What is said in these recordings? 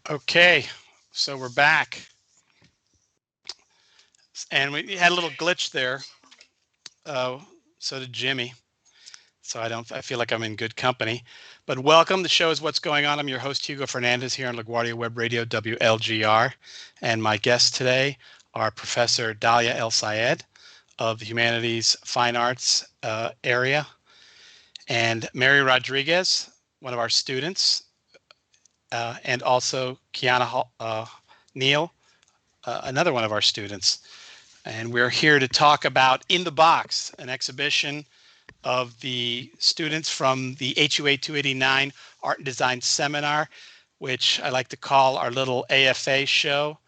Okay, so we're back, and we had a little glitch there. Uh, so did Jimmy. So I feel like I'm in good company. But welcome. The show is What's Going On. I'm your host Hugo Fernandez here on LaGuardia Web Radio WLGR, and my guests today are Professor Dalia El Sayed of the Humanities Fine Arts area, and Mary Rodriguez, one of our students, and also Kiana Neal, another one of our students. And we're here to talk about In the Box, an exhibition of the students from the HUA 289 Art and Design Seminar, which I like to call our little AFA show,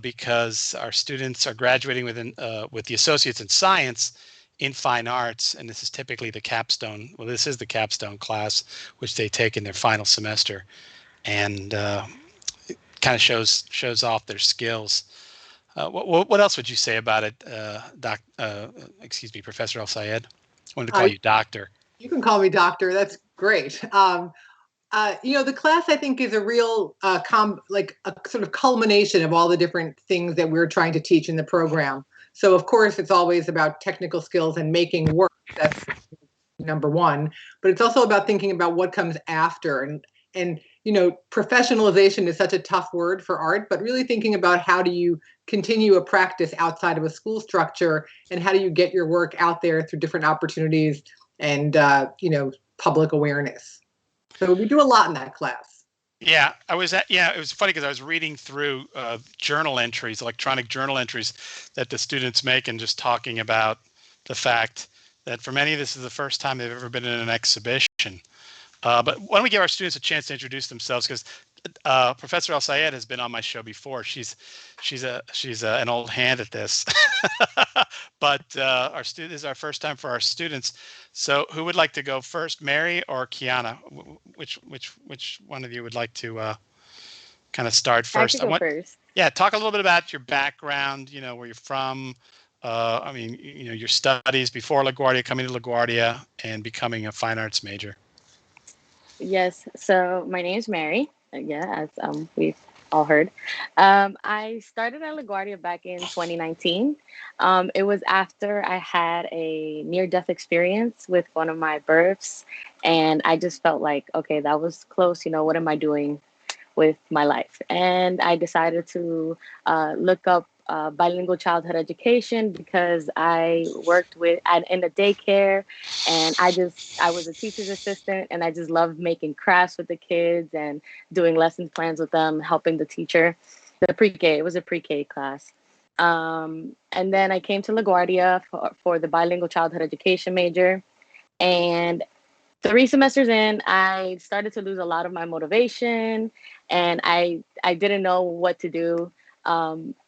because our students are graduating with the Associates in Science in Fine Arts, and this is typically the capstone. Well, this is the capstone class, which they take in their final semester, and kind of shows off their skills. What else would you say about it, excuse me, Professor El Sayed? I wanted to call you doctor. You can call me doctor. That's great. The class I think is a real like a sort of culmination of all the different things that we're trying to teach in the program. So of course it's always about technical skills and making work. That's number one. But it's also about thinking about what comes after, and professionalization is such a tough word for art, but really thinking about how do you continue a practice outside of a school structure, and how do you get your work out there through different opportunities and public awareness. So we do a lot in that class. Yeah, it was funny because I was reading through journal entries, electronic journal entries that the students make, and just talking about the fact that for many, this is the first time they've ever been in an exhibition. But why don't we give our students a chance to introduce themselves? Because Professor El Sayed has been on my show before. She's an old hand at this, but this is our first time for our students. So who would like to go first, Mary or Kiana? Which one of you would like to kind of start first? I can go first. Yeah, talk a little bit about your background. Where you're from. Your studies before LaGuardia, coming to LaGuardia, and becoming a fine arts major. Yes. So my name is Mary. Yeah, as we've all heard. I started at LaGuardia back in 2019. It was after I had a near-death experience with one of my births, and I just felt like, okay, that was close. What am I doing with my life? And I decided to look up bilingual childhood education, because I worked in a daycare, and I was a teacher's assistant, and I just loved making crafts with the kids and doing lesson plans with them, helping the teacher. It was a pre-K class. And then I came to LaGuardia for the bilingual childhood education major, and 3 semesters in, I started to lose a lot of my motivation, and I didn't know what to do.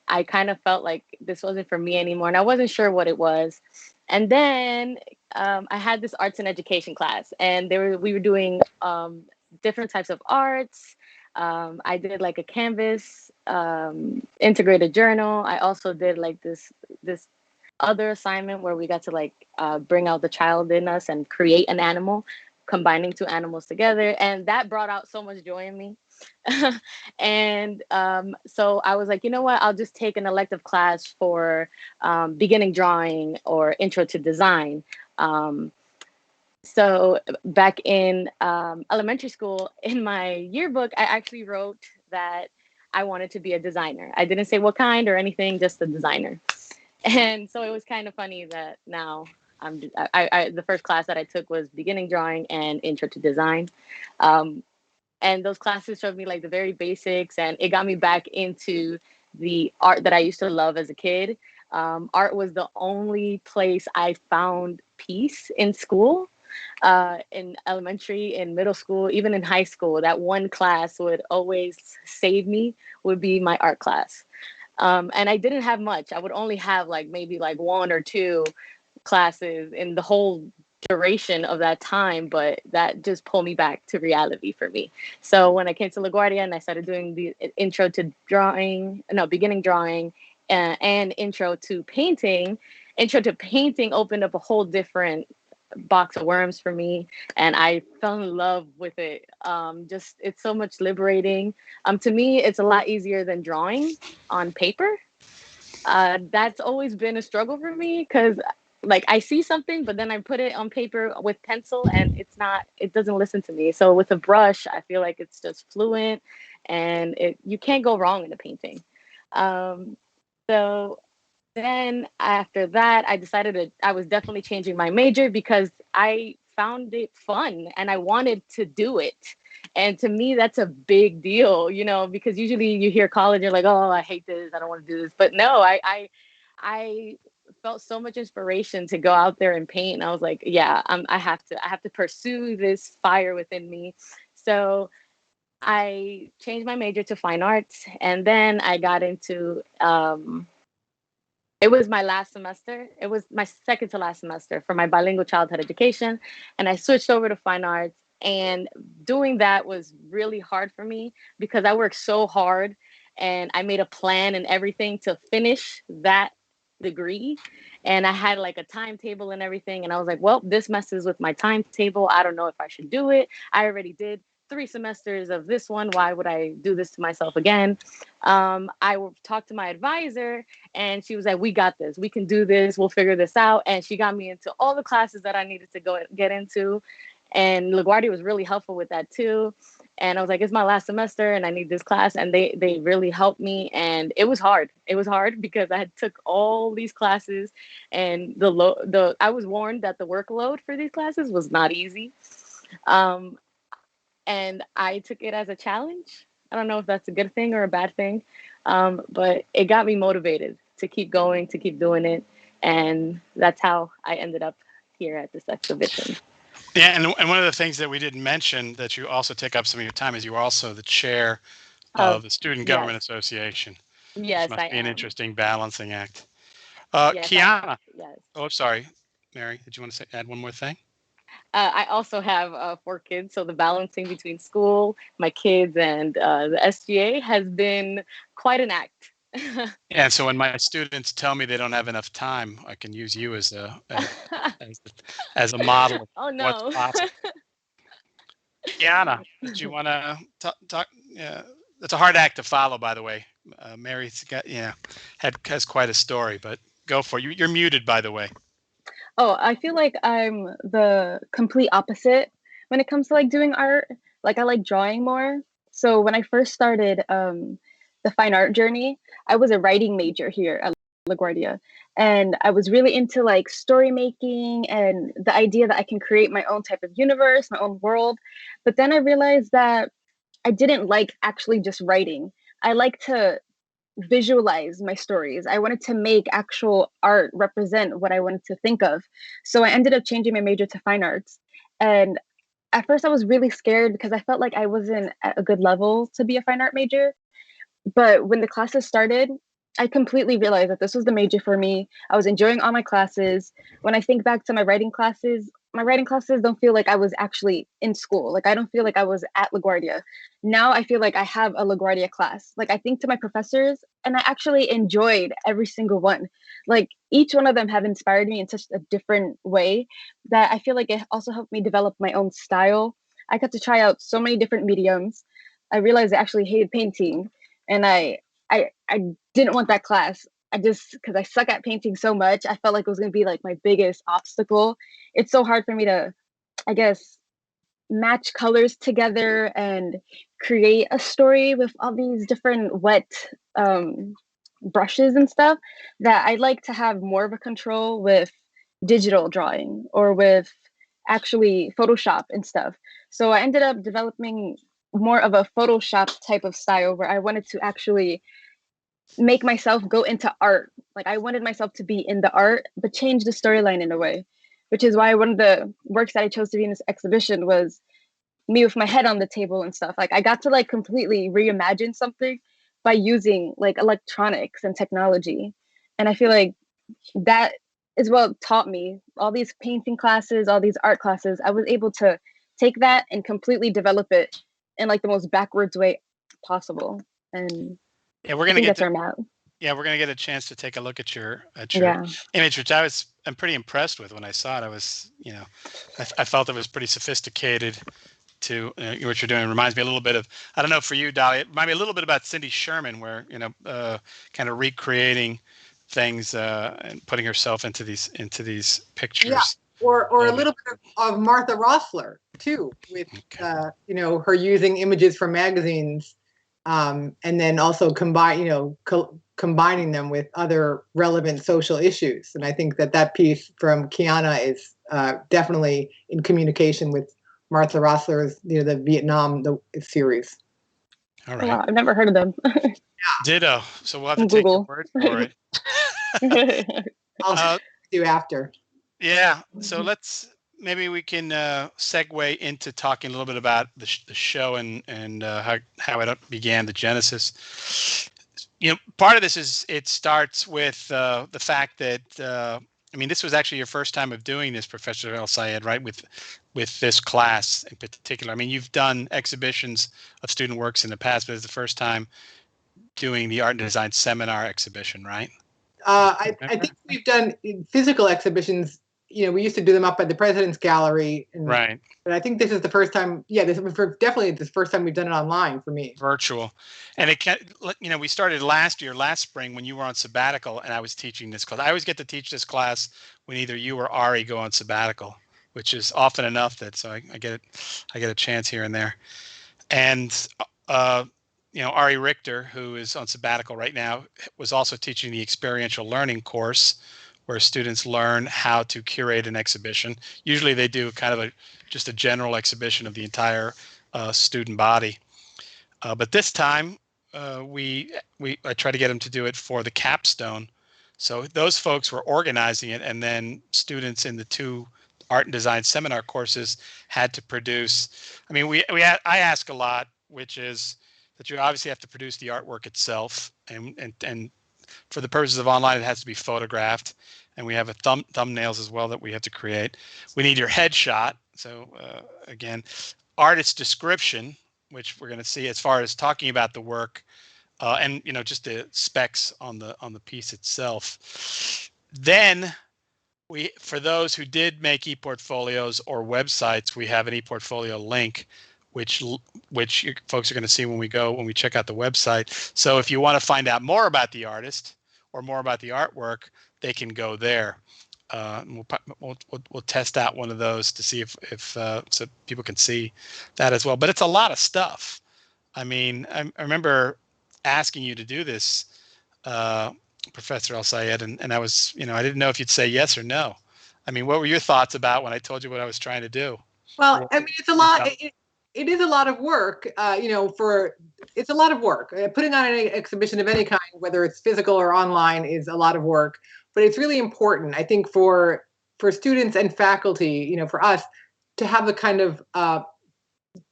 I kind of felt like this wasn't for me anymore, and I wasn't sure what it was. And then I had this arts and education class, and we were doing different types of arts. I did like a canvas, integrated journal. I also did like this other assignment where we got to bring out the child in us and create an animal, combining 2 animals together, and that brought out so much joy in me. And so I was like, you know what, I'll just take an elective class for beginning drawing or intro to design. So back in elementary school, in my yearbook, I actually wrote that I wanted to be a designer. I didn't say what kind or anything, just a designer. And so it was kind of funny that now the first class that I took was beginning drawing and intro to design. And those classes showed me the very basics, and it got me back into the art that I used to love as a kid. Art was the only place I found peace in school, in elementary, in middle school, even in high school. That one class would always save me, would be my art class. And I didn't have much. I would only have maybe 1 or 2 classes in the whole duration of that time, but that just pulled me back to reality for me. So when I came to LaGuardia and I started doing the beginning drawing and intro to painting opened up a whole different box of worms for me, and I fell in love with it. Just it's so much liberating. To me, it's a lot easier than drawing on paper. That's always been a struggle for me because like I see something, but then I put it on paper with pencil and it doesn't listen to me. So with a brush, I feel like it's just fluent and you can't go wrong in a painting. Um, so then after that, I was definitely changing my major because I found it fun and I wanted to do it. And to me, that's a big deal, because usually you hear college, you're like, oh, I hate this, I don't want to do this. But no, I felt so much inspiration to go out there and paint. And I was like, yeah, I have to pursue this fire within me. So I changed my major to fine arts, and then I got into it was my last semester. It was my second to last semester for my bilingual childhood education. And I switched over to fine arts. And doing that was really hard for me because I worked so hard and I made a plan and everything to finish that degree. And I had like a timetable and everything. And I was like, well, this messes with my timetable. I don't know if I should do it. I already did 3 semesters of this one. Why would I do this to myself again? Talked to my advisor and she was like, we got this, we can do this, we'll figure this out. And she got me into all the classes that I needed to go get into. And LaGuardia was really helpful with that too. And I was like, it's my last semester and I need this class. And they really helped me. And it was hard. It was hard because I had took all these classes and I was warned that the workload for these classes was not easy. Um, and I took it as a challenge. I don't know if that's a good thing or a bad thing, but it got me motivated to keep going, to keep doing it. And that's how I ended up here at this exhibition. Yeah, and one of the things that we didn't mention that you also take up some of your time is you are also the chair of the Student Yes, Government Association, which yes, I must be an am. interesting balancing act. Yes, Kiana, yes. oh, sorry, Mary, did you want to add one more thing? I also have 4 kids, so the balancing between school, my kids, and the SGA has been quite an act. Yeah, and so when my students tell me they don't have enough time, I can use you as, as a model of Oh what's no. possible. Kiana, did you want to talk? Yeah, it's a hard act to follow, by the way. Mary's got, has quite a story, but go for it. You're muted, by the way. Oh, I feel like I'm the complete opposite when it comes to like doing art. Like I like drawing more. So when I first started the fine art journey, I was a writing major here at LaGuardia. And I was really into like story making and the idea that I can create my own type of universe, my own world. But then I realized that I didn't like actually just writing. I like to visualize my stories. I wanted to make actual art represent what I wanted to think of. So I ended up changing my major to fine arts. And at first I was really scared because I felt like I wasn't at a good level to be a fine art major. But when the classes started, I completely realized that this was the major for me. I was enjoying all my classes. When I think back to my writing classes don't feel like I was actually in school. Like I don't feel like I was at LaGuardia. Now I feel like I have a LaGuardia class. Like I think to my professors and I actually enjoyed every single one. Like each one of them have inspired me in such a different way that I feel like it also helped me develop my own style. I got to try out so many different mediums. I realized I actually hated painting and I didn't want that class. I just because I suck at painting so much, I felt like it was gonna be like my biggest obstacle. It's so hard for me to, I guess, match colors together and create a story with all these different wet um, brushes and stuff that I'd like to have more of a control with digital drawing or with actually Photoshop and stuff. So I ended up developing more of a Photoshop type of style where I wanted to actually make myself go into art. Like I wanted myself to be in the art, but change the storyline in a way, which is why one of the works that I chose to be in this exhibition was me with my head on the table and stuff. Like I got to like completely reimagine something by using like electronics and technology. And I feel like that is what taught me all these painting classes, all these art classes. I was able to take that and completely develop it in like the most backwards way possible. And Yeah, we're I gonna think get that's to where I'm at. Yeah, we're gonna get a chance to take a look at your Yeah. image, which I'm pretty impressed with. When I saw it, I was, I felt it was pretty sophisticated. To what you're doing, it reminds me a little bit of, I don't know, for you, Dolly, it reminded me a little bit about Cindy Sherman, where kind of recreating things and putting herself into these Yeah, pictures. or a little bit of Martha Rossler too, with Okay. her using images from magazines, and then also combining them with other relevant social issues. And I think that piece from Kiana is definitely in communication with Martha Rossler's, the Vietnam series. All Oh, right. wow, I've never heard of them. Ditto. So we'll have to On take your Google. word for it. I'll uh, do after. yeah. So maybe we can segue into talking a little bit about the show and how it began, the genesis. Part of this is it starts with the fact that this was actually your first time of doing this, Professor El Sayed, right? With this class in particular. I mean, you've done exhibitions of student works in the past, but it's the first time doing the art and design seminar exhibition, right? I think we've done physical exhibitions. We used to do them up at the President's Gallery, Right. but I think this is the first time. Yeah, definitely the first time we've done it online for me. Virtual, and it can. We started last spring when you were on sabbatical, and I was teaching this class. I always get to teach this class when either you or Ari go on sabbatical, which is often enough that I get a chance here and there. And Ari Richter, who is on sabbatical right now, was also teaching the experiential learning course, where students learn how to curate an exhibition. Usually, they do kind of just a general exhibition of the entire student body. But this time, I tried to get them to do it for the capstone. So those folks were organizing it, and then students in the two art and design seminar courses had to produce. I mean, I ask a lot, which is that you obviously have to produce the artwork itself, and for the purposes of online, it has to be photographed, and we have a thumbnails as well that we have to create. We need your headshot. So again, artist description, which we're going to see as far as talking about the work, and just the specs on the piece itself. Then for those who did make e-portfolios or websites, we have an e-portfolio link, which you folks are going to see when we check out the website. So if you want to find out more about the artist or more about the artwork, they can go there. We'll test out one of those to see if so people can see that as well. But it's a lot of stuff. I mean, I remember asking you to do this, Professor El Sayed, and I was, I didn't know if you'd say yes or no. I mean, what were your thoughts about when I told you what I was trying to do? Well, I mean, it's a lot. It is a lot of work. It's a lot of work. Putting on an exhibition of any kind, whether it's physical or online, is a lot of work. But it's really important, I think, for students and faculty, for us, to have the kind of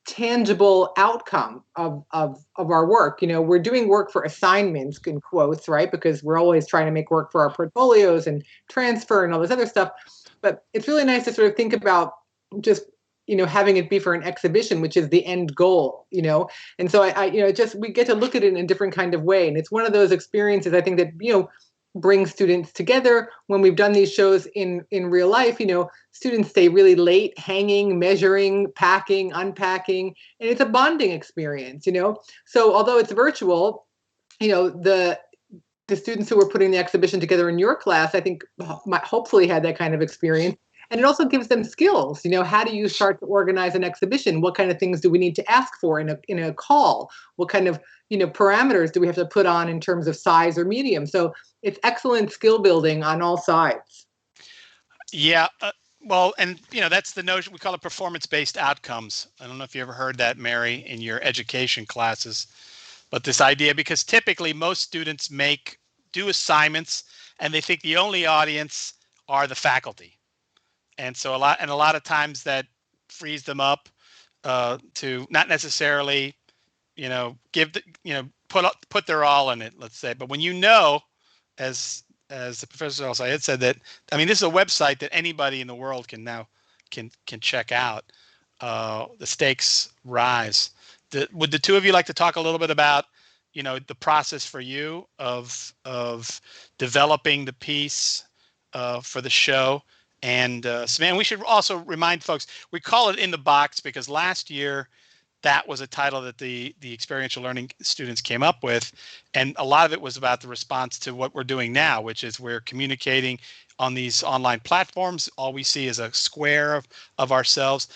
tangible outcome of our work. We're doing work for assignments in quotes, right? Because we're always trying to make work for our portfolios and transfer and all this other stuff. But it's really nice to sort of think about just having it be for an exhibition, which is the end goal. And so we get to look at it in a different kind of way, and it's one of those experiences I think that bring students together. When we've done these shows in real life, students stay really late, hanging, measuring, packing, unpacking, and it's a bonding experience. So although it's virtual, the students who were putting the exhibition together in your class, I think, hopefully had that kind of experience. And it also gives them skills. How do you start to organize an exhibition? What kind of things do we need to ask for in a call? What kind of parameters do we have to put on in terms of size or medium? So it's excellent skill building on all sides. Yeah. Well, and that's the notion. We call it performance-based outcomes. I don't know if you ever heard that, Mary, in your education classes, but this idea, because typically most students do assignments and they think the only audience are the faculty. And so a lot of times that frees them up to not necessarily, give put their all in it, let's say. But when as the professor also had said that, I mean, this is a website that anybody in the world can now can check out. The stakes rise. Would the two of you like to talk a little bit about the process for you of developing the piece for the show. And Samantha, we should also remind folks, we call it In the Box because last year that was a title that the experiential learning students came up with, and a lot of it was about the response to what we're doing now, which is we're communicating on these online platforms. All we see is a square of ourselves.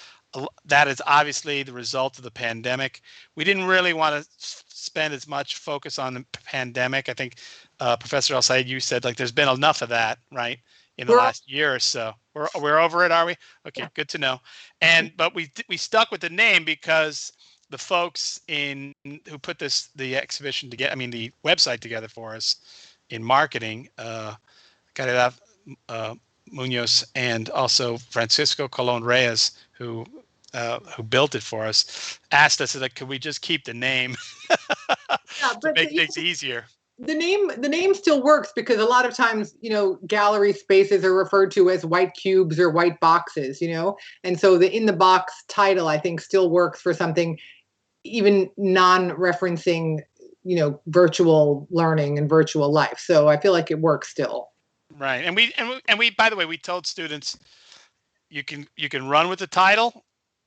That is obviously the result of the pandemic. We didn't really want to spend as much focus on the pandemic. I think Professor El Sayed, you said like there's been enough of that, right, in the last year or so. We're over it, are we? Okay, Yeah. good to know. But we stuck with the name because the folks who put the exhibition together, I mean the website together for us in marketing, Caridad Munoz and also Francisco Colon Reyes, who built it for us, asked us that could we just keep the name to make things easier. The name still works because a lot of times, gallery spaces are referred to as white cubes or white boxes, and so the In the Box title, I think, still works for something even non-referencing, virtual learning and virtual life. So I feel like it works still. Right. And we by the way, we told students you can run with the title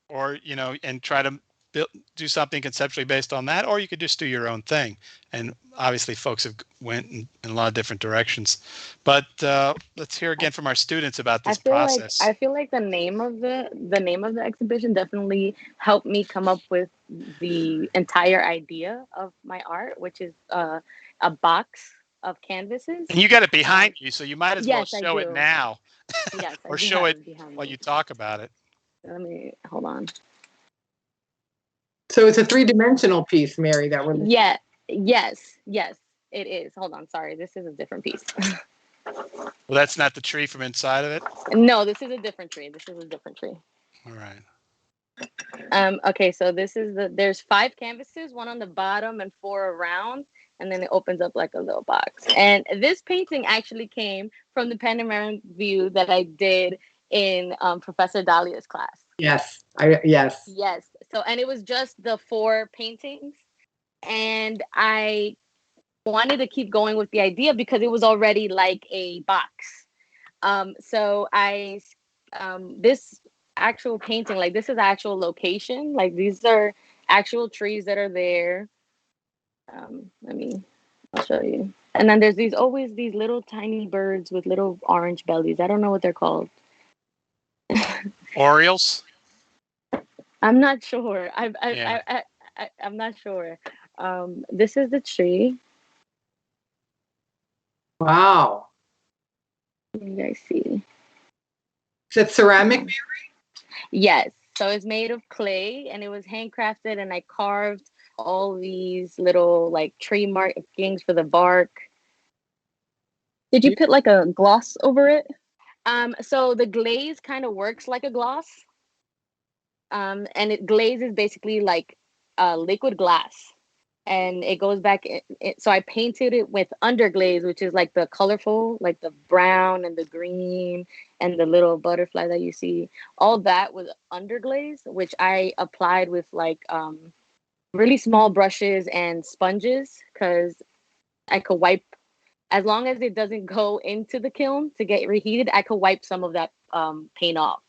or, and try to do something conceptually based on that, or you could just do your own thing. And obviously folks have went in a lot of different directions, but let's hear again from our students about this process. I feel like the name of the exhibition definitely helped me come up with the entire idea of my art, which is a box of canvases. And you got it behind you, so you might as well Yes, show it now. Yes, or show it while you talk about it. Let me hold on. So it's a 3-dimensional piece, Mary, that we're looking at. Yes, it is. Hold on, sorry, this is a different piece. Well, that's not the tree from inside of it? No, this is a different tree. All right. Okay, so there's 5 canvases, 1 on the bottom and 4 around, and then it opens up like a little box. And this painting actually came from the panoramic view that I did in Professor Dahlia's class. Yes. So, and it was just the 4 paintings, and I wanted to keep going with the idea because it was already like a box. So this actual painting, like this is actual location, like these are actual trees that are there. I'll show you. And then there's always these little tiny birds with little orange bellies. I don't know what they're called. Orioles? I'm not sure. I'm not sure. This is the tree. Wow. You guys see? Is it ceramic, Mary? Yes. So it's made of clay and it was handcrafted, and I carved all these little like tree markings for the bark. Did you put like a gloss over it? So the glaze kind of works like a gloss. And glaze is basically like liquid glass, and it goes back. So I painted it with underglaze, which is like the colorful, like the brown and the green and the little butterfly that you see. All that was underglaze, which I applied with like really small brushes and sponges, because I could wipe, as long as it doesn't go into the kiln to get reheated, I could wipe some of that paint off.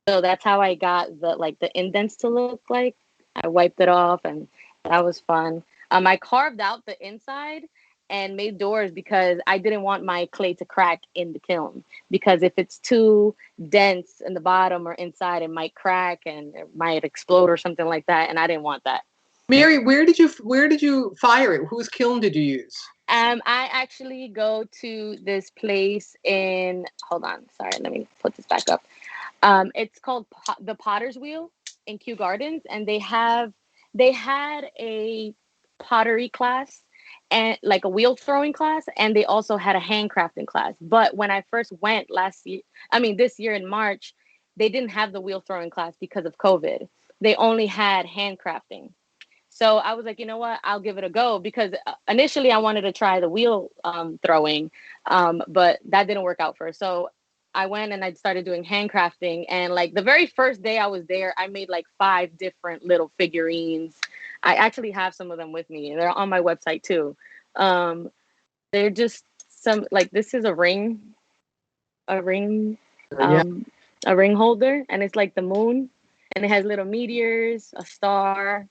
So that's how I got the indents to look like. I wiped it off, and that was fun. I carved out the inside and made doors because I didn't want my clay to crack in the kiln, because if it's too dense in the bottom or inside, it might crack and it might explode or something like that, and I didn't want that. Mary, where did you fire it? Whose kiln did you use? I actually go to this place in, hold on, sorry, let me put this back up. It's called the Potter's Wheel in Kew Gardens, and they had a pottery class and like a wheel throwing class, and they also had a handcrafting class. But when I first went this year in March, they didn't have the wheel throwing class because of COVID. They only had handcrafting. So I was like, you know what, I'll give it a go, because initially I wanted to try the wheel throwing, but that didn't work out first. So I went and I started doing handcrafting, and like the very first day I was there, I made like 5 different little figurines. I actually have some of them with me. They're on my website too. Um, they're just some like this is a ring, Yeah. um, a ring holder, and it's like the moon, and it has little meteors, a star,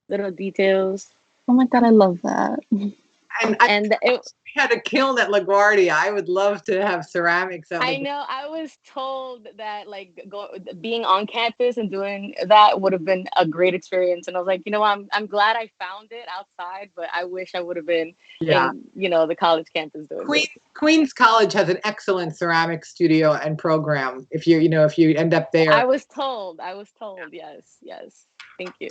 little details, Oh my God, I love that. And I and it had a kiln at LaGuardia. I would love to have ceramics at I LaGuardia. know. I was told that like being on campus and doing that would have been a great experience, and I was like, I'm glad I found it outside, but I wish I would have been Yeah. in the college campus doing Queen, this. Queens College has an excellent ceramic studio and program. If you end up there. I was told. Yes, yes. Thank you.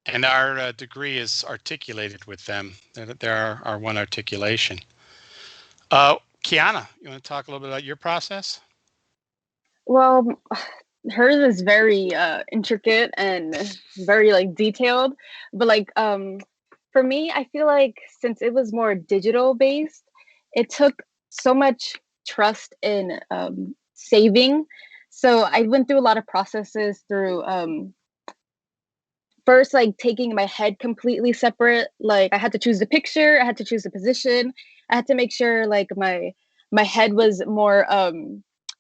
And our degree is articulated with them. They're our one articulation. Kiana, you want to talk a little bit about your process? Well, hers is very intricate and very like detailed, but like for me, I feel like since it was more digital based, it took so much trust in saving. So I went through a lot of processes through first like taking my head completely separate. Like I had to choose the picture, I had to choose the position, I had to make sure like my head was more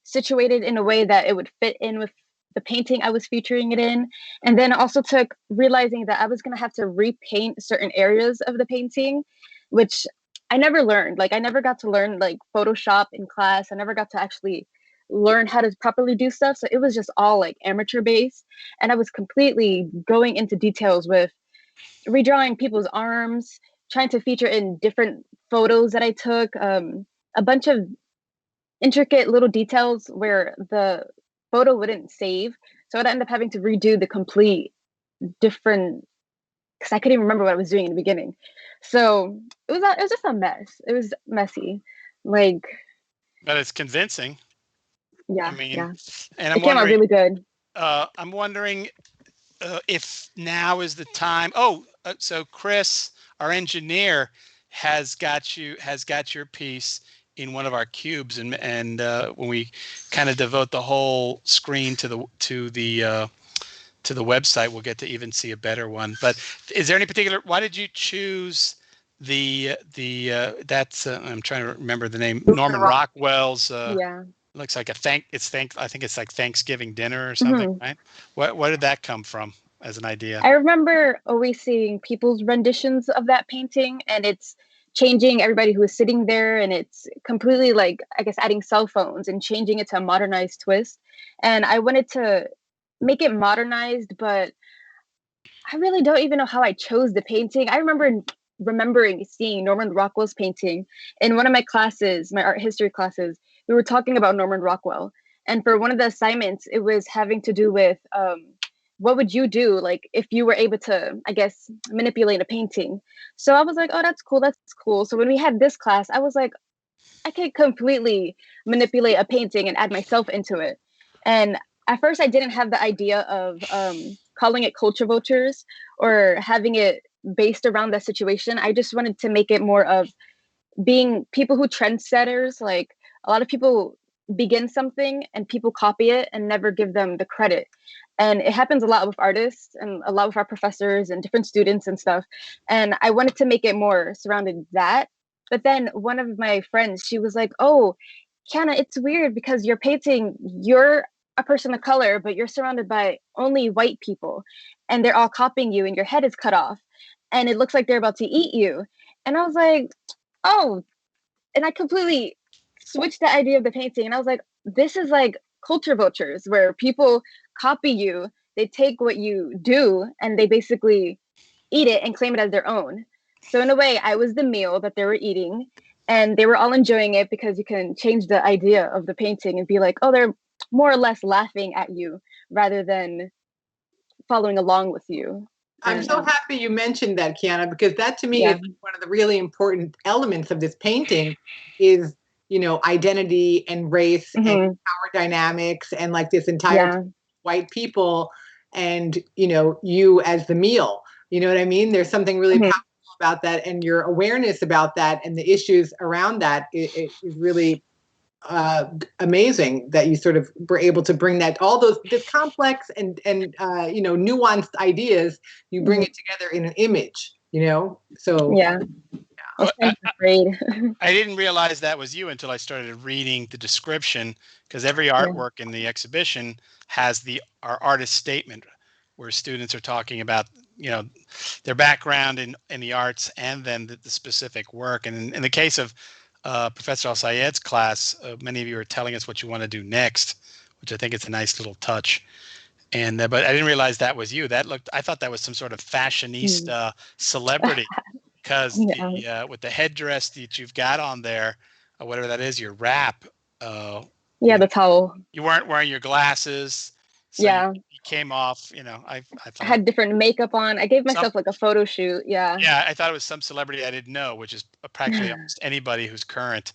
situated in a way that it would fit in with the painting I was featuring it in. And then also took realizing that I was going to have to repaint certain areas of the painting, which I never learned. Like I never got to learn like Photoshop in class. I never got to actually learn how to properly do stuff. So it was just all like amateur based, and I was completely going into details with redrawing people's arms, trying to feature in different photos that I took, a bunch of intricate little details where the photo wouldn't save. So I'd end up having to redo the complete different because I couldn't even remember what I was doing in the beginning. So it was just a mess. It was messy. Like But it's convincing. I yeah, mean, yeah. and It came out really good. I'm wondering if now is the time. Oh, so Chris, our engineer, has got your piece in one of our cubes, and when we kind of devote the whole screen to the website, we'll get to even see a better one. But is there any particular? Why did you choose the that's I'm trying to remember the name. Norman Rockwell's. Yeah. Looks like I think it's like Thanksgiving dinner or something, Mhm. right? What did that come from as an idea? I remember always seeing people's renditions of that painting, and it's changing everybody who is sitting there, and it's completely like, I guess, adding cell phones and changing it to a modernized twist. And I wanted to make it modernized, but I really don't even know how I chose the painting. I remember remembering seeing Norman Rockwell's painting in one of my classes, my art history classes. We were talking about Norman Rockwell, and for one of the assignments, it was having to do with what would you do like if you were able to, I guess, manipulate a painting. So I was like, oh, that's cool, that's cool. So when we had this class, I was like, I could completely manipulate a painting and add myself into it. And at first, I didn't have the idea of calling it culture vultures or having it based around that situation. I just wanted to make it more of being people who trendsetters. Like a lot of people begin something and people copy it and never give them the credit. And it happens a lot with artists and a lot with our professors and different students and stuff. And I wanted to make it more surrounded that. But then one of my friends, she was like, oh, Kiana, it's weird because you're painting, you're a person of color, but you're surrounded by only white people and they're all copying you and your head is cut off and it looks like they're about to eat you. And I was like, oh, and I completely switched the idea of the painting. And I was like, this is like culture vultures where people copy you, they take what you do and they basically eat it and claim it as their own. So in a way, I was the meal that they were eating and they were all enjoying it because you can change the idea of the painting and be like, oh, they're more or less laughing at you rather than following along with you. I'm And so happy you mentioned that, Kiana, because that to me yeah. is one of the really important elements of this painting is, identity and race and Hmm. power dynamics and like this entire Yeah. white people and, you as the meal. You know what I mean? There's something really Hmm. powerful about that, and your awareness about that and the issues around that is really amazing that you sort of were able to bring that, all those, this complex and nuanced ideas, you bring it together in an image, so Yeah. I was I, kind of afraid. I didn't realize that was you until I started reading the description, because every Yeah. artwork in the exhibition has our artist statement, where students are talking about their background in the arts, and then the specific work. And in the case of Professor Al Sayed's class, many of you are telling us what you want to do next, which I think is a nice little touch. And but I didn't realize that was you. I thought that was some sort of fashionista celebrity, because Yeah. with the headdress that you've got on there, whatever that is, your wrap. Yeah, the towel. You weren't wearing your glasses, so you Yeah. came off. I I thought had different makeup on. I gave some. myself like a photo shoot. Yeah. Yeah, I thought it was some celebrity I didn't know, which is practically almost anybody who's current.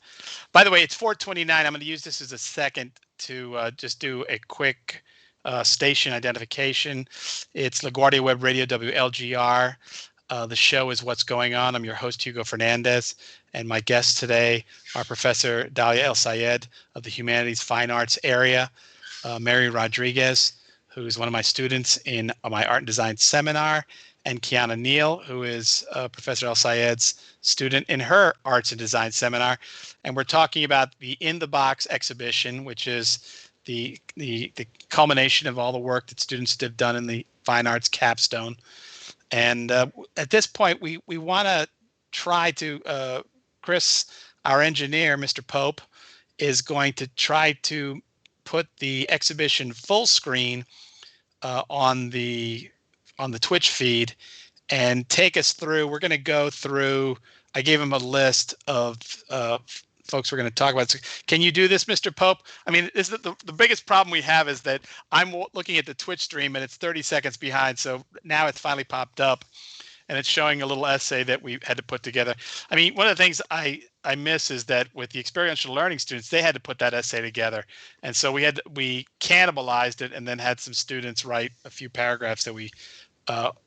By the way, it's 4:29. I'm going to use this as a second to just do a quick station identification. It's LaGuardia Web Radio, WLGR. The show is What's Going On. I'm your host, Hugo Fernandez, and my guests today are Professor Dalia El Sayed of the Humanities Fine Arts area, Mary Rodriguez, who's one of my students in my art and design seminar, and Kiana Neal, who is Professor El Sayed's student in her arts and design seminar. And we're talking about the In the Box exhibition, which is the culmination of all the work that students have done in the fine arts capstone. And at this point, we want to try to, Chris, our engineer, Mr. Pope, is going to try to put the exhibition full screen on the Twitch feed and take us through. We're going to go through. I gave him a list of folks we're going to talk about. So can you do this, Mr. Pope? I mean, is the biggest problem we have is that I'm looking at the Twitch stream and it's 30 seconds behind. So now it's finally popped up, and it's showing a little essay that we had to put together. I mean, one of the things I miss is that with the experiential learning students, they had to put that essay together. And so we cannibalized it and then had some students write a few paragraphs that we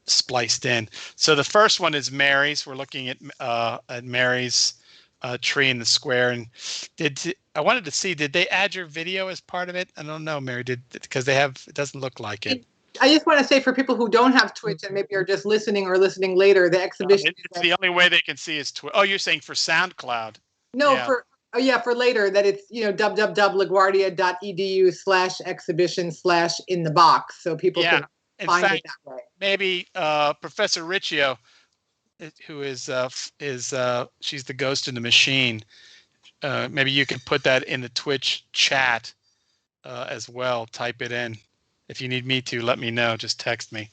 spliced in. So the first one is Mary's. We're looking at Mary's tree in the square. And I wanted to see, did they add your video as part of it? I don't know, Mary, because it doesn't look like it. I just want to say, for people who don't have Twitch and maybe are just listening or listening later, the exhibition. It's the only way they can see is Twitch. Oh, you're saying for SoundCloud? No, yeah. For later, that it's www.laguardia.edu/exhibition/in-the-box, so people can find it that way. Maybe Professor Riccio, who is she's the ghost in the machine. Maybe you can put that in the Twitch chat as well. Type it in. If you need me to, let me know. Just text me.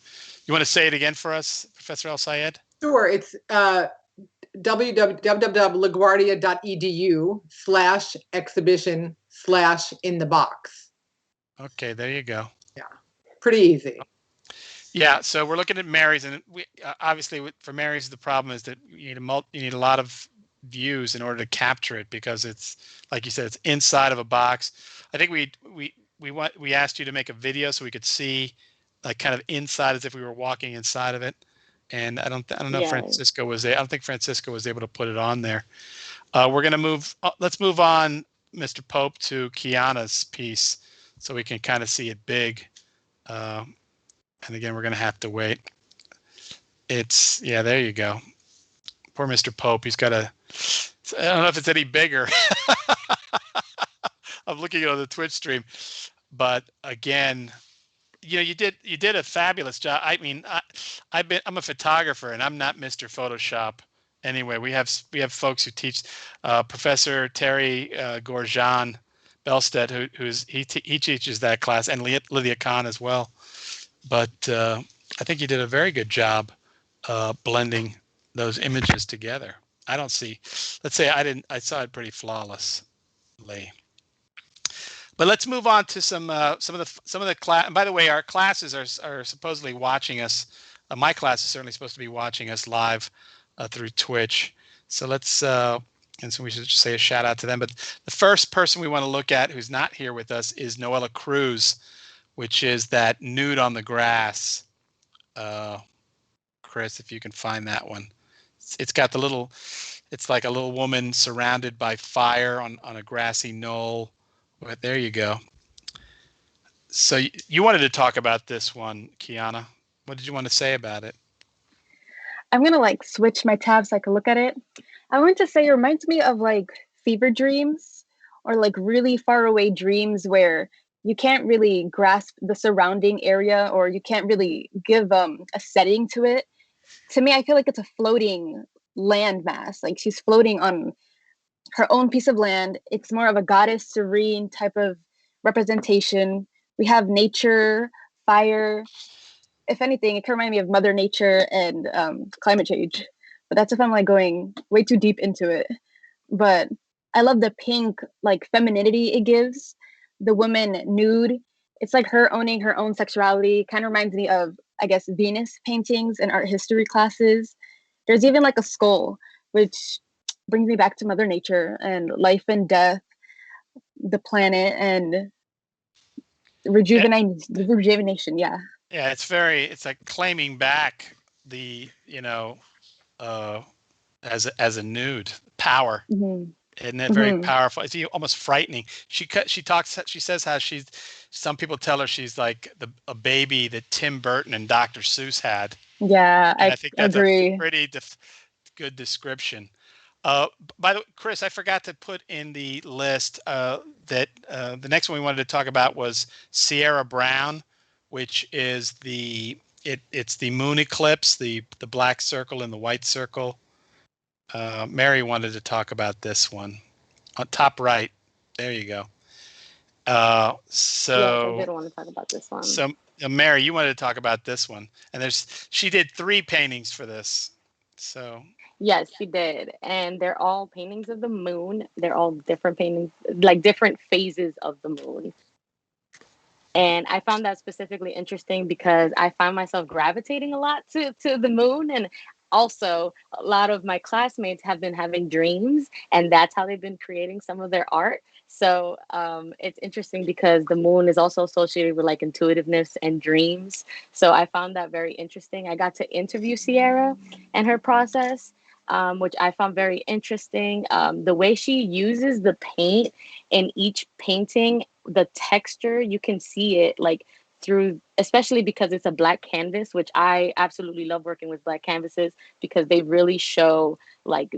You want to say it again for us, Professor El Sayed? Sure. It's www.laguardia.edu/exhibition/in-the-box. Okay, there you go. Yeah, pretty easy. Yeah, so we're looking at Mary's, and we obviously for Mary's the problem is that you need a lot of views in order to capture it, because it's, like you said, it's inside of a box. I think we asked you to make a video so we could see like kind of inside, as if we were walking inside of it. And I don't know if Francisco was there. I don't think Francisco was able to put it on there. We're going to move. Let's move on, Mr. Pope, to Kiana's piece so we can kind of see it big. And again, we're going to have to wait. There you go. Poor Mr. Pope. He's got I don't know if it's any bigger. I'm looking at the Twitch stream, but again, you did a fabulous job. I mean, I'm a photographer and I'm not Mr. Photoshop. Anyway, we have folks who teach. Professor Terry Gorjan Belstead, he teaches that class, and Lydia Kahn as well. But I think you did a very good job blending those images together. I don't see. Let's say I saw it pretty flawlessly. But let's move on to some of the class. And by the way, our classes are supposedly watching us. My class is certainly supposed to be watching us live through Twitch. So let's and so we should just say a shout out to them. But the first person we want to look at who's not here with us is Noella Cruz, which is that nude on the grass. Chris, if you can find that one. It's got the little. It's like a little woman surrounded by fire on a grassy knoll. But there you go. So you wanted to talk about this one, Kiana. What did you want to say about it? I'm gonna like switch my tab so I can look at it. I want to say it reminds me of like fever dreams or like really far away dreams where you can't really grasp the surrounding area or you can't really give a setting to it. To me, I feel like it's a floating landmass. Like she's floating on her own piece of land. It's more of a goddess serene type of representation. We have nature, fire. If anything, it can remind me of Mother Nature and climate change. But that's if I'm like going way too deep into it. But I love the pink like femininity it gives. The woman nude. It's like her owning her own sexuality. Kind of reminds me of, I guess, Venus paintings and art history classes. There's even like a skull, which brings me back to Mother Nature and life and death, the planet, and Yeah, rejuvenation. Yeah. yeah. It's like claiming back the uh, as a nude power. Hmm. Isn't it very Hmm. powerful? It's almost frightening. She says how some people tell her she's like a baby that Tim Burton and Dr. Seuss had. Yeah, And I I think that's a agree. pretty good description. By the way, Chris, I forgot to put in the list that the next one we wanted to talk about was Sierra Brown, which is it's the moon eclipse, the black circle and the white circle. Mary wanted to talk about this one on top right. There you go. Uh, Yes, I so did want to talk about this one. so Mary, you wanted to talk about this one, and she did 3 paintings for this. So Yes, she did. And they're all paintings of the moon. They're all different paintings, like different phases of the moon. And I found that specifically interesting because I find myself gravitating a lot to the moon. And also, a lot of my classmates have been having dreams, and that's how they've been creating some of their art. So it's interesting because the moon is also associated with like intuitiveness and dreams. So I found that very interesting. I got to interview Sierra and her process, which I found very interesting. The way she uses the paint in each painting, the texture, you can see it like through, especially because it's a black canvas, which I absolutely love working with black canvases because they really show like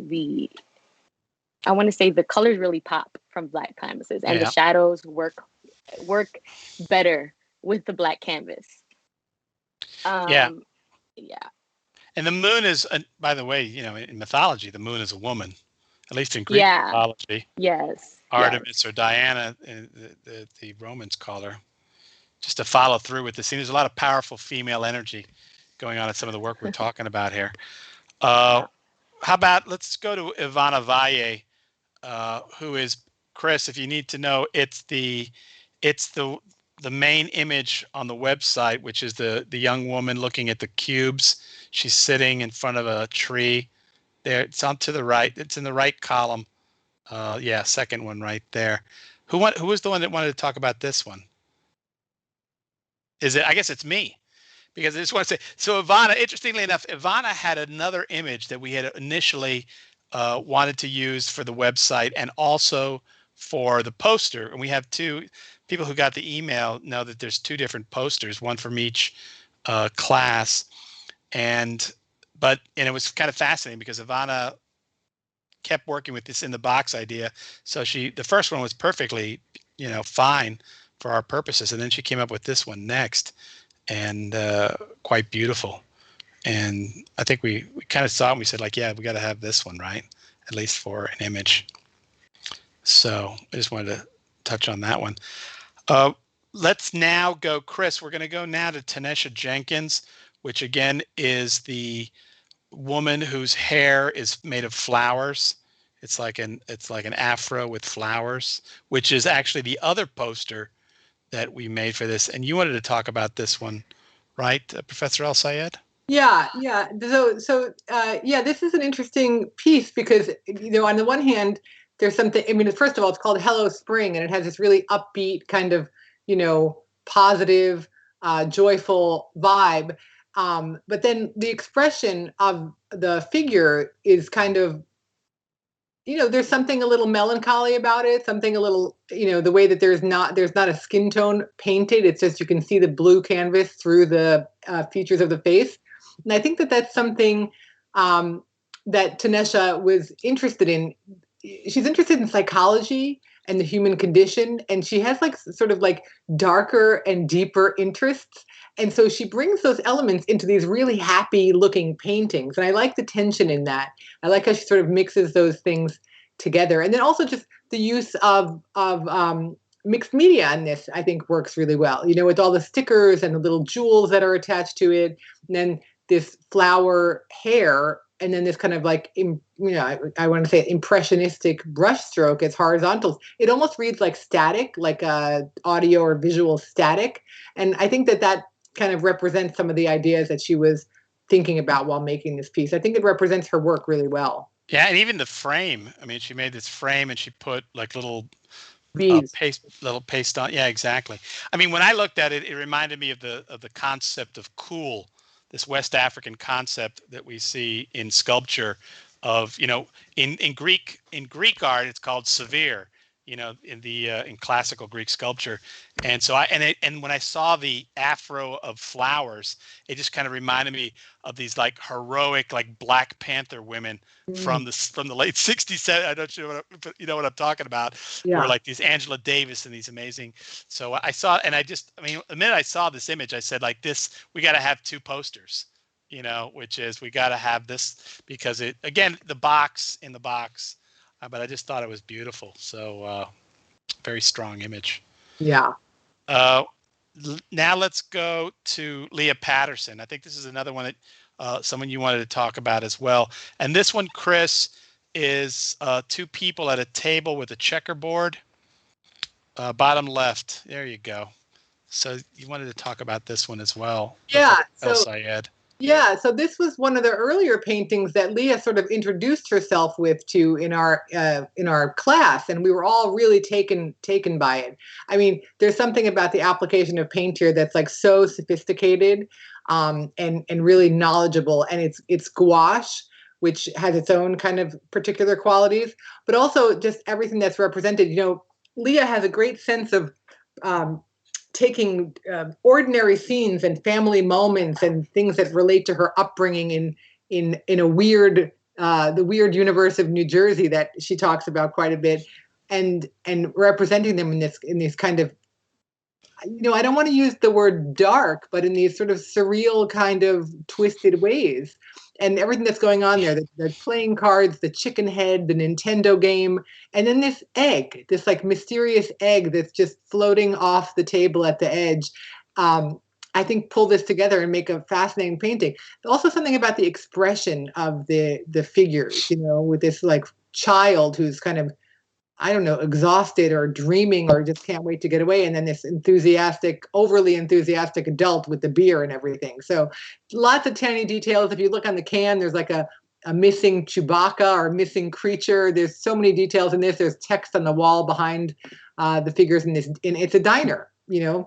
I want to say the colors really pop from black canvases, and the yeah, shadows work better with the black canvas. yeah. um yeah. And the moon is, by the way, in mythology, the moon is a woman, at least in Greek Yeah. mythology. Yes. Yes. Artemis or Diana, the Romans call her, just to follow through with the scene. There's a lot of powerful female energy going on in some of the work we're talking about here. Uh, how about let's go to Ivana Valle, who is Chris. If you need to know, it's the main image on the website, which is the young woman looking at the cubes. She's sitting in front of a tree. There, it's on to the right. It's in the right column. Yeah, second one right there. Who was the one that wanted to talk about this one? Is it? I guess it's me, because I just want to say. So Ivana, interestingly enough, Ivana had another image that we had initially wanted to use for the website and also for the poster. And we have two people who got the email know that there's 2 different posters, one from each class, and it was kind of fascinating because Ivana kept working with this in the box idea. So the first one was perfectly, fine for our purposes, and then she came up with this one next, and quite beautiful. And I think we kind of saw it and we said like, yeah, we got to have this one, right? At least for an image. So I just wanted to touch on that one. Uh, let's now go, Chris. We're going to go now to Tanesha Jenkins, which again is the woman whose hair is made of flowers. It's like an afro with flowers, which is actually the other poster that we made for this. And you wanted to talk about this one, right, Professor El Sayed? Yeah, yeah. Yeah, this is an interesting piece because on the one hand, there's something. I mean, first of all, it's called Hello Spring, and it has this really upbeat kind of positive, joyful vibe. But then the expression of the figure is kind of there's something a little melancholy about it, something a little, the way that there's not a skin tone painted. It's just you can see the blue canvas through the features of the face. And I think that that's something that Tanesha was interested in. She's interested in psychology and the human condition, and she has like sort of like darker and deeper interests. And so she brings those elements into these really happy looking paintings. And I like the tension in that. I like how she sort of mixes those things together. And then also just the use of mixed media in this, I think works really well, with all the stickers and the little jewels that are attached to it. And then this flower hair, and then this kind of like, I want to say impressionistic brushstroke as horizontals. It almost reads like static, like audio or visual static. And I think that that kind of represents some of the ideas that she was thinking about while making this piece. I think it represents her work really well. Yeah, and even the frame. I mean, she made this frame and she put like Beads. paste on. Yeah, exactly. I mean, when I looked at it, it reminded me of the concept of cool, this West African concept that we see in sculpture of, in Greek art, it's called severe, in classical Greek sculpture. And so and when I saw the afro of flowers, it just kind of reminded me of these like heroic, like Black Panther women from the late 60s. I don't know what I'm talking about. Yeah. Were like these Angela Davis and these amazing. So I saw, and the minute I saw this image, I said like this, we got to have two posters, which is we got to have this because it, again, the box in the box, but I just thought it was beautiful. So very strong image. Yeah. Now let's go to Leah Patterson. I think this is another one that someone you wanted to talk about as well. And this one, Chris, is two people at a table with a checkerboard. Bottom left. There you go. So you wanted to talk about this one as well. Yeah. El Sayed. Yeah, so this was one of the earlier paintings that Leah sort of introduced herself to in our class, and we were all really taken by it. I mean, there's something about the application of paint here that's like so sophisticated, and really knowledgeable, and it's gouache, which has its own kind of particular qualities, but also just everything that's represented. Leah has a great sense of taking ordinary scenes and family moments and things that relate to her upbringing in a weird the weird universe of New Jersey that she talks about quite a bit, and representing them in this kind of, I don't want to use the word dark, but in these sort of surreal kind of twisted ways. And everything that's going on there, the playing cards, the chicken head, the Nintendo game, and then this egg, this like mysterious egg that's just floating off the table at the edge. I think pull this together and make a fascinating painting. Also something about the expression of the figures, with this like child who's kind of, I don't know, exhausted or dreaming or just can't wait to get away. And then this overly enthusiastic adult with the beer and everything. So lots of tiny details. If you look on the can, there's like a missing Chewbacca or missing creature. There's so many details in this. There's text on the wall behind the figures in this. And it's a diner,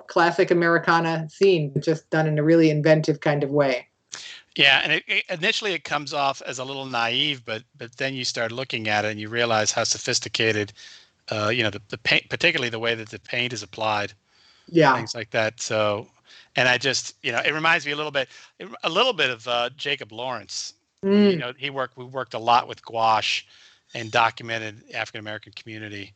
classic Americana scene, just done in a really inventive kind of way. Yeah, and initially it comes off as a little naive, but then you start looking at it and you realize how sophisticated, the paint, particularly the way that the paint is applied, things like that. So, and I just, it reminds me a little bit of Jacob Lawrence. We worked a lot with gouache and documented African American community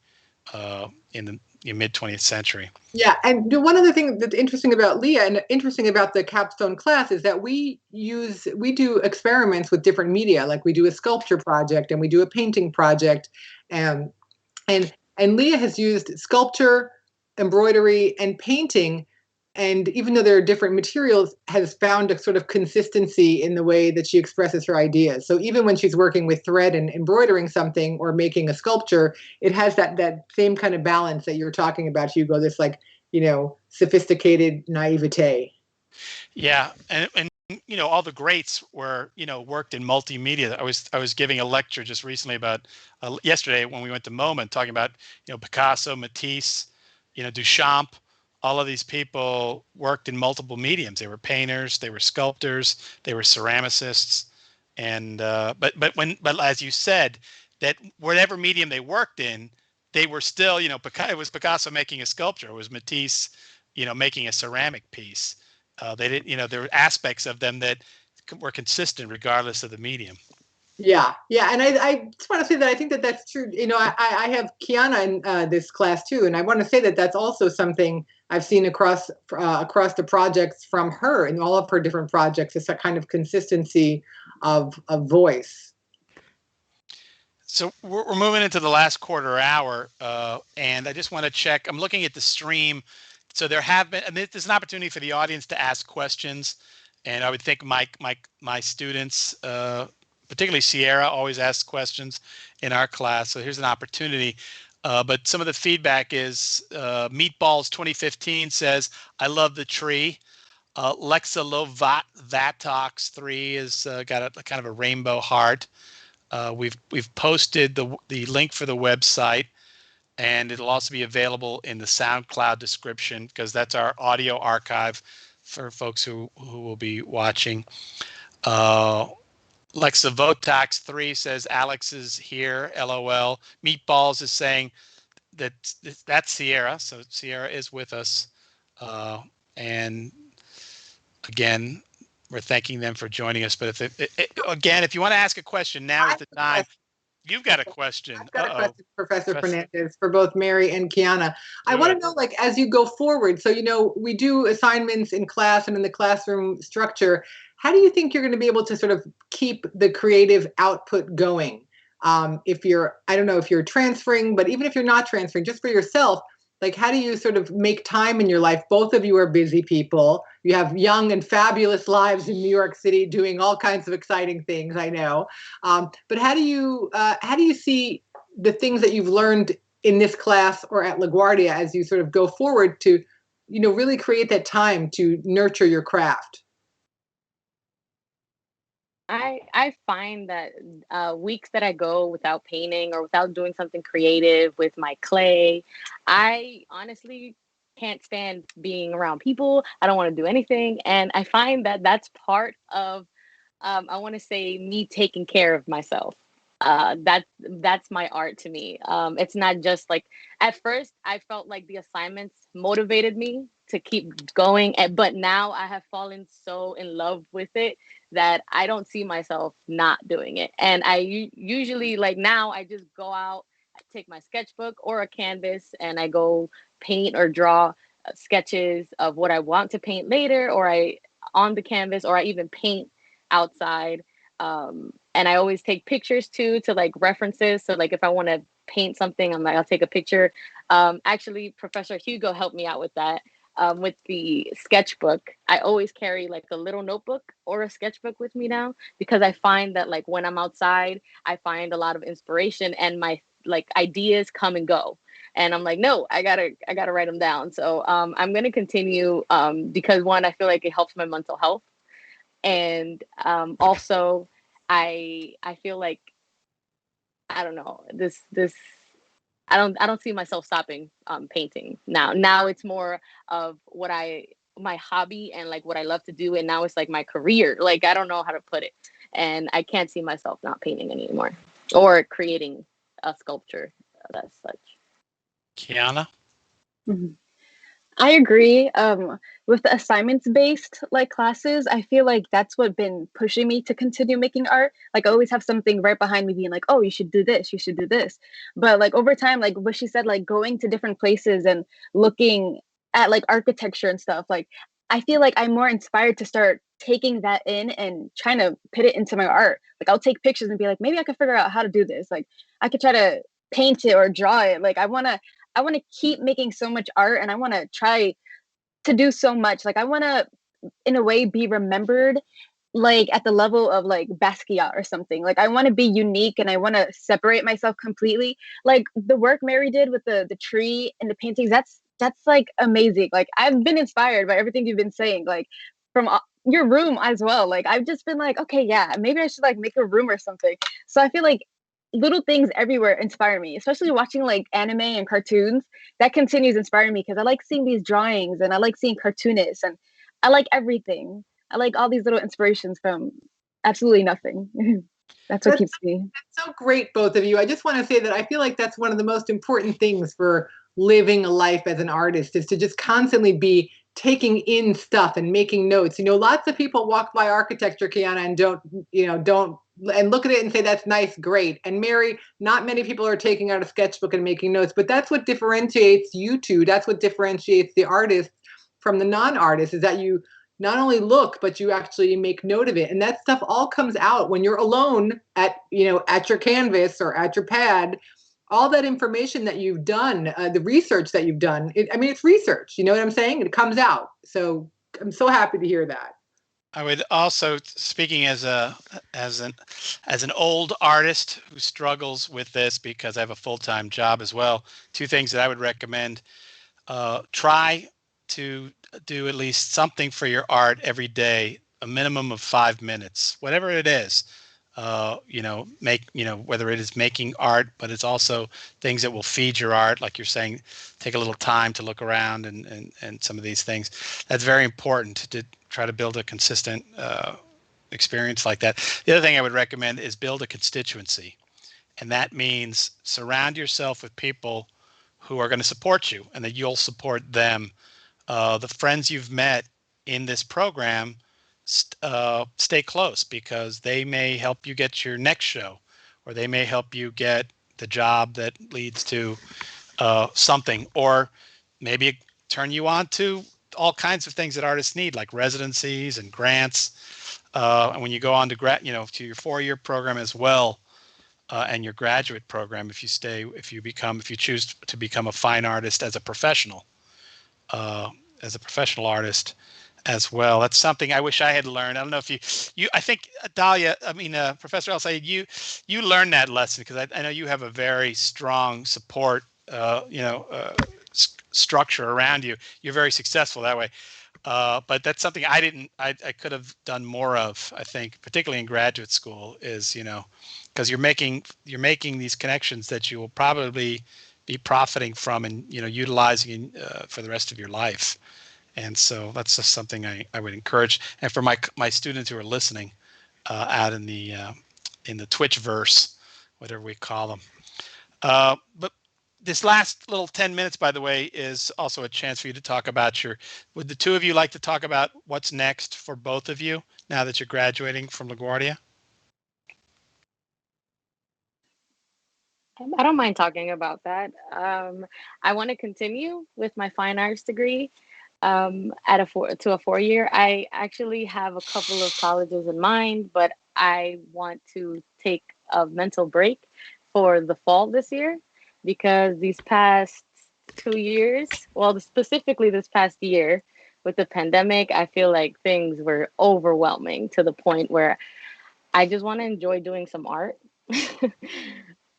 in the mid 20th century. Yeah, and one other thing that's interesting about Leah and interesting about the capstone class is that we do experiments with different media. Like we do a sculpture project and we do a painting project, and Leah has used sculpture, embroidery, and painting. And even though there are different materials, has found a sort of consistency in the way that she expresses her ideas. So even when she's working with thread and embroidering something or making a sculpture, it has that same kind of balance that you're talking about, Hugo, this like, sophisticated naivete. Yeah. And all the greats were, worked in multimedia. I was giving a lecture just recently about yesterday when we went to MoMA, talking about, Picasso, Matisse, Duchamp. All of these people worked in multiple mediums. They were painters, they were sculptors, they were ceramicists, and but as you said, that whatever medium they worked in, they were still, it was Picasso making a sculpture, it was Matisse, making a ceramic piece. They didn't, there were aspects of them that were consistent regardless of the medium. Yeah, yeah, and I just want to say that I think that that's true. I have Kiana in this class too, and I want to say that that's also something I've seen across the projects from her and all of her different projects. It's a kind of consistency of voice. So we're moving into the last quarter hour, and I just want to check. I'm looking at the stream. So there have been, and there's an opportunity for the audience to ask questions, and I would think my students, particularly Sierra, always asks questions in our class. So here's an opportunity. But some of the feedback is Meatballs 2015 says, "I love the tree." Lexalovatox 3 is got a kind of a rainbow heart. We've posted the link for the website, and it'll also be available in the SoundCloud description because that's our audio archive for folks who will be watching. Lexavotax 3 says Alex is here. LOL. Meatballs is saying that's Sierra, so Sierra is with us, and again, we're thanking them for joining us. But if you want to ask a question, now is the time. You've got a question. I've got a question, Professor Fernandez, for both Mary and Kiana. I want to know, like, as you go forward, so, we do assignments in class and in the classroom structure. How do you think you're going to be able to sort of keep the creative output going? I don't know if you're transferring, but even if you're not transferring, just for yourself, like, how do you sort of make time in your life? Both of you are busy people. You have young and fabulous lives in New York City doing all kinds of exciting things, I know. But how do you see the things that you've learned in this class or at LaGuardia as you sort of go forward to, really create that time to nurture your craft? I find that weeks that I go without painting or without doing something creative with my clay, I honestly can't stand being around people. I don't want to do anything, and I find that that's part of I want to say me taking care of myself. That's my art to me. It's not just like at first I felt like the assignments motivated me to keep going, but now I have fallen so in love with it that I don't see myself not doing it. And usually like now I just go out, I take my sketchbook or a canvas, and I go paint or draw sketches of what I want to paint later, or I on the canvas, or I even paint outside. And I always take pictures too to like references. So like if I want to paint something, I'm like, I'll take a picture. Actually, Professor Hugo helped me out with that. With the sketchbook, I always carry like a little notebook or a sketchbook with me now, because I find that like when I'm outside, I find a lot of inspiration and my like ideas come and go. And I'm like, no, I gotta write them down. So I'm gonna continue because one, I feel like it helps my mental health, and also I feel like I don't know this I don't see myself stopping painting now. Now it's more of my hobby and like what I love to do, and now it's like my career. Like I don't know how to put it, and I can't see myself not painting anymore or creating a sculpture as such. Kiana? Mhm. I agree. With the assignments based like classes, I feel like that's what been pushing me to continue making art. Like I always have something right behind me being like, oh, you should do this, you should do this. But like over time, like what she said, like going to different places and looking at like architecture and stuff, like I feel like I'm more inspired to start taking that in and trying to put it into my art. Like I'll take pictures and be like, maybe I could figure out how to do this. Like I could try to paint it or draw it. Like I want to keep making so much art, and I want to try to do so much. Like I want to in a way be remembered like at the level of like Basquiat or something. Like I want to be unique and I want to separate myself completely. Like the work Mary did with the tree and the paintings, that's like amazing. Like I've been inspired by everything you've been saying, like from your room as well. Like I've just been like, okay, yeah, maybe I should like make a room or something. So I feel like little things everywhere inspire me, especially watching like anime and cartoons. That continues inspiring me because I like seeing these drawings and I like seeing cartoonists, and I like everything. I like all these little inspirations from absolutely nothing. That's what keeps me. That's so great, both of you. I just want to say that I feel like that's one of the most important things for living a life as an artist is to just constantly be taking in stuff and making notes. Lots of people walk by architecture, Kiana, and don't and look at it and say that's nice, great. And Mary, not many people are taking out a sketchbook and making notes, but that's what differentiates you two. That's what differentiates the artist from the non-artist, is that you not only look, but you actually make note of it. And that stuff all comes out when you're alone at your canvas or at your pad. All that information that you've done, the research that you've done, it's research. You know what I'm saying? It comes out. So I'm so happy to hear that. I would also, speaking as an old artist who struggles with this because I have a full-time job as well, two things that I would recommend. Try to do at least something for your art every day, a minimum of 5 minutes, whatever it is. Whether it is making art, but it's also things that will feed your art, like you're saying, take a little time to look around and some of these things. That's very important to try to build a consistent experience like that. The other thing I would recommend is build a constituency. And that means surround yourself with people who are going to support you and that you'll support them. The friends you've met in this program, stay close because they may help you get your next show, or they may help you get the job that leads to something, or maybe turn you on to all kinds of things that artists need, like residencies and grants. And when you go on to to your 4-year program as well, and your graduate program, if you choose to become a fine artist as a professional artist as well. That's something I wish I had learned. I don't know if I think Professor El Sayed, you learned that lesson because I know you have a very strong support, structure around you. You're very successful that way. But that's something I could have done more of, I think, particularly in graduate school, is, because you're making these connections that you will probably be profiting from and, utilizing for the rest of your life. And so that's just something I would encourage. And for my students who are listening out in the Twitchverse, whatever we call them. But this last little 10 minutes, by the way, is also a chance for you to talk about would the two of you like to talk about what's next for both of you now that you're graduating from LaGuardia? I don't mind talking about that. I want to continue with my fine arts degree at a 4-year. I actually have a couple of colleges in mind, but I want to take a mental break for the fall this year because these past 2 years, well, specifically this past year with the pandemic, I feel like things were overwhelming to the point where I just want to enjoy doing some art.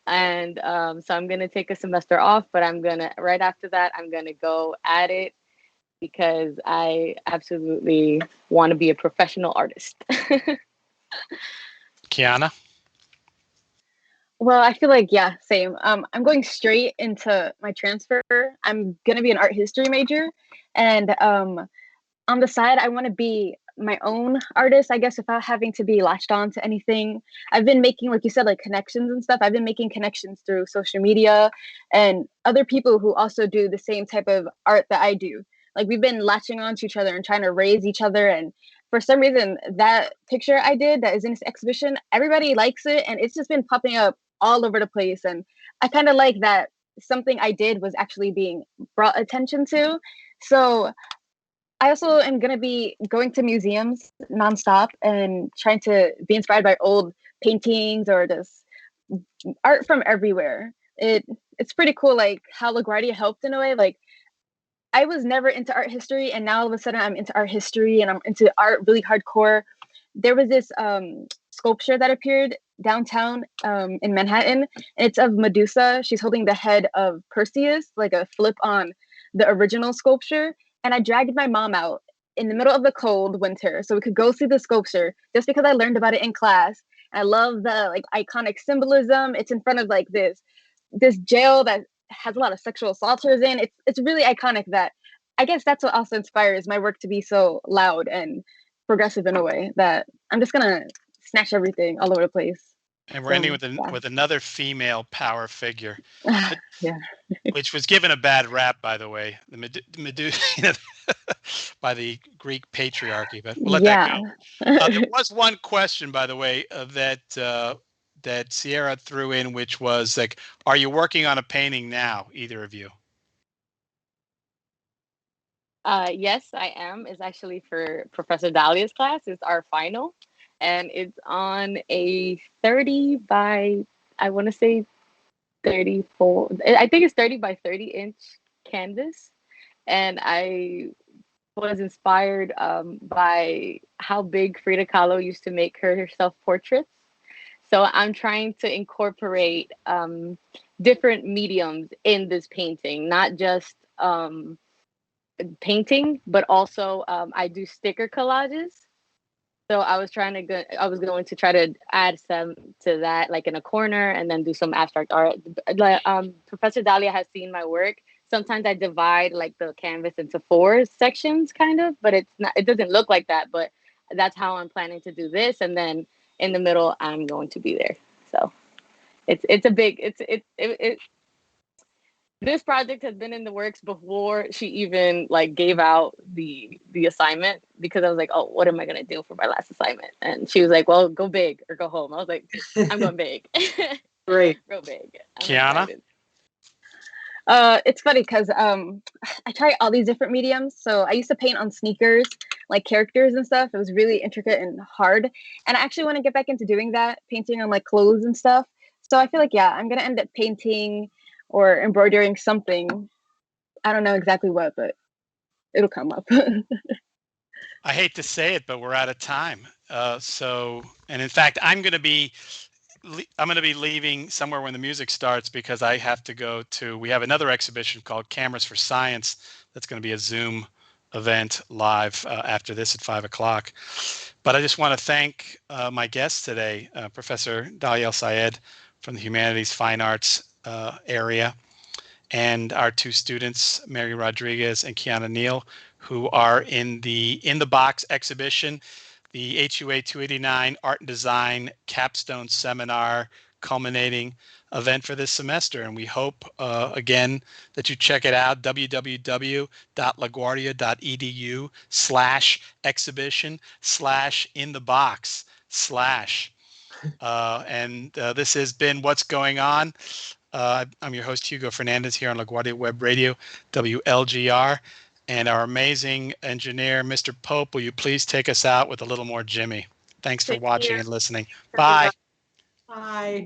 And so I'm going to take a semester off, but right after that, I'm going to go at it because I absolutely want to be a professional artist. Kiana? Well, I feel like, yeah, same. I'm going straight into my transfer. I'm going to be an art history major. And on the side, I want to be my own artist, I guess, without having to be latched on to anything. I've been making, like you said, like connections and stuff. I've been making connections through social media and other people who also do the same type of art that I do. Like we've been latching on to each other and trying to raise each other. And for some reason, that picture I did that is in this exhibition, everybody likes it. And it's just been popping up all over the place. And I kind of like that something I did was actually being brought attention to. So I also am going to be going to museums nonstop and trying to be inspired by old paintings or just art from everywhere. It's pretty cool, like how LaGuardia helped in a way. Like I was never into art history, and now all of a sudden I'm into art history and I'm into art really hardcore. There was this sculpture that appeared downtown in Manhattan, and it's of Medusa. She's holding the head of Perseus, like a flip on the original sculpture. And I dragged my mom out in the middle of the cold winter so we could go see the sculpture just because I learned about it in class. I love the like iconic symbolism. It's in front of like this jail that has a lot of sexual assaulters in. It's really iconic. That I guess that's what also inspires my work to be so loud and progressive in a way that I'm just gonna snatch everything all over the place. And we're So, ending yeah. with another female power figure, Yeah. which was given a bad rap, by the way, the Medusa, by the Greek patriarchy. But we'll let that Yeah. go. There was one question, by the way, that Sierra threw in, which was like, "Are you working on a painting now, either of you?" Yes, I am. It's actually for Professor Dahlia's class. It's our final, and it's on a 30 by, I want to say 34. I think it's 30 by 30-inch canvas, and I was inspired by how big Frida Kahlo used to make herself portraits. So I'm trying to incorporate different mediums in this painting, not just painting, but also I do sticker collages. So I was going to try to add some to that, like in a corner, and then do some abstract art. Like, Professor Dahlia has seen my work. Sometimes I divide like the canvas into four sections, kind of, but it's not. It doesn't look like that, but that's how I'm planning to do this. And then in the middle, I'm going to be there. So it's a big it this project has been in the works before she even like gave out the assignment, because I was like, oh, what am I gonna do for my last assignment? And she was like, well, go big or go home. I was like, I'm going big. Great. Real big. I'm Kiana? excited. It's funny because I try all these different mediums. So I used to paint on sneakers, like characters and stuff. It was really intricate and hard. And I actually want to get back into doing that, painting on like clothes and stuff. So I feel like, yeah, I'm gonna end up painting or embroidering something. I don't know exactly what, but it'll come up. I hate to say it, but we're out of time. And in fact, I'm going to be leaving somewhere when the music starts, because I have to go to. We have another exhibition called Cameras for Science. That's going to be a Zoom event live after this at 5 o'clock. But I just want to thank my guests today, Professor Dahlia Syed from the Humanities Fine Arts area, and our two students, Mary Rodriguez and Kiana Neal, who are in the box exhibition, the HUA 289 Art and Design Capstone Seminar, culminating event for this semester. And we hope, again, that you check it out, www.laguardia.edu/exhibition/in-the-box/ this has been What's Going On. I'm your host, Hugo Fernandez, here on LaGuardia Web Radio, WLGR. And our amazing engineer, Mr. Pope, will you please take us out with a little more Jimmy? Thanks for Thank watching you. and listening. Everybody. Bye. Bye.